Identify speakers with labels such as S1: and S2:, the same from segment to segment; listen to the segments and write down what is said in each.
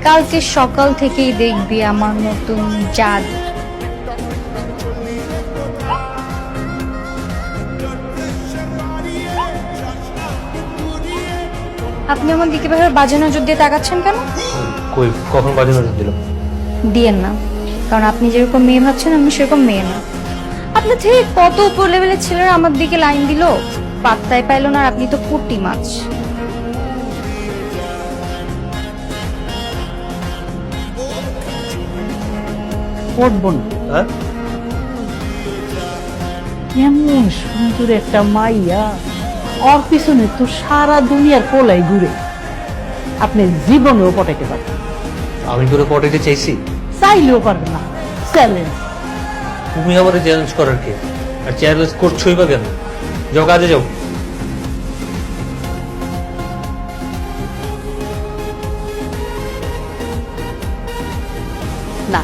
S1: কালকে সকাল থেকেই দেখবি আমার নতুন জাদু। আপনি আমার দিকে ভাবে বাজে নজর দিয়ে তাকাচ্ছেন কেন?
S2: কই কখন বাজে নজর দিলাম?
S1: দিয়েন না, কারণ আপনি যেরকম মেয়ে ভাবছেন আমি সেরকম মেয়ে না। আপনার থেকে কত উপর লেভেলের ছেলেরা আমার দিকে লাইন দিল, পাত্তাই পাইলো না, আর আপনি তো পুঁটি মাছ।
S3: পড়বো না।
S2: হ্যাঁ,
S3: এমন সুন্দর একটা মাইয়া, ওর পিছনে তো সারা দুনিয়ার কোলাই ঘুরে, আপনি জীবনেও পটাইতে পারবেন?
S2: আমি তোরে পটাইতে চাইছি?
S3: চাইলেও পারবেন না। চ্যালেঞ্জ।
S2: তুমি আমার চ্যালেঞ্জ করার কে? আর চ্যালেঞ্জ করছোই বা কেন? যাও কাজে যাও।
S3: না,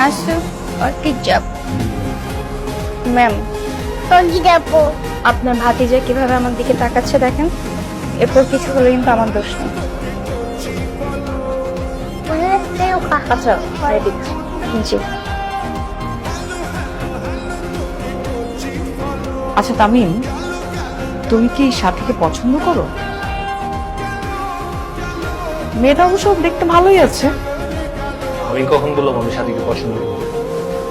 S1: আসো আর কি যাব ম্যাম। আপনার ভাতিজা কিভাবে আমার দিকে তাকাচ্ছে দেখেন, এরপর কিছু হলে কিন্তু আমার দোষ নেই। আচ্ছা রেডি। জি।
S3: আচ্ছা তামিম, তুমি কি সাথীকে পছন্দ করো? মেয়েটা অবশ্য দেখতে ভালোই আছে।
S2: আমি কখন বললাম আমি সাথীকে পছন্দ করি?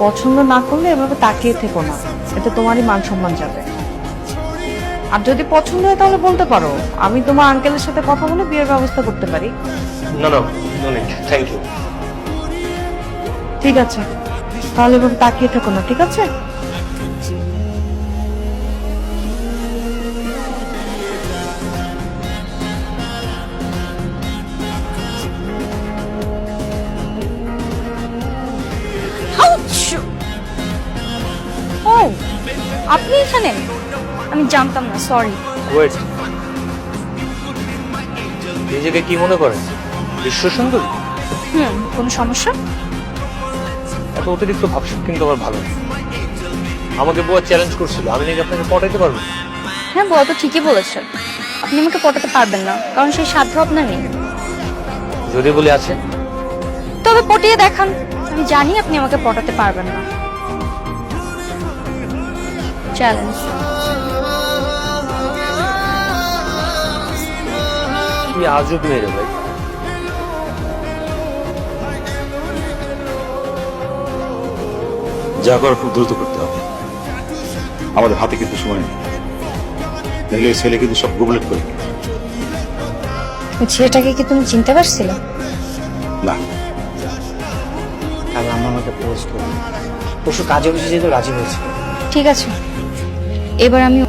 S3: পছন্দ না করলে এভাবে তাকিয়ে থেকো না, এতে তোমারই মান সম্মান যাবে। আর যদি পছন্দ হয় তাহলে বলতে পারো, আমি তোমার আঙ্কেলের সাথে কথা বলে বিয়ের ব্যবস্থা করতে পারি।
S2: না না, নো নিড, থ্যাংক ইউ।
S3: ঠিক আছে, তাহলে এভাবে তাকিয়ে থেকো না, ঠিক আছে?
S1: ও, আপনি এখানে? আমি জানতাম না, সরি।
S2: ওয়েট, নিজেকে কি মনে করেন বিশ্ব সুন্দরী?
S1: কোনো সমস্যা?
S2: এত অতিরিক্ত ভাবসাব কিন্তু আমার ভালো না। আমাকে বুয়া চ্যালেঞ্জ করছিল, আমি নাকি আপনাকে পটাইতে পারবো।
S1: হ্যাঁ, বড় তো ঠিকই বলেছেন, আপনি আমাকে পটাতে পারবেন না, কারণ সেই সাধ্য আপনার নেই।
S2: যদি বলে আছে,
S1: তবে পটিয়ে দেখান, আমি জানি আপনি আমাকে পটাতে পারবেন না। চ্যালেঞ্জ।
S2: কি আজব মেরে ভাই।
S4: যা করার খুব দ্রুত করতে হবে, আমাদের হাতে কিন্তু সময় নেই, নাহলে এই ছেলে কিন্তু সব গুবলেট করে ফেলবে।
S1: ওই ছেলেটাকে কি তুমি চিনতে পারছিলে?
S4: না,
S5: কাল আম্মা আমাকে প্রপোজ করবে, পরশু কাজে বসে যেহেতু রাজি হয়েছে।
S1: ঠিক আছে, এবার আমি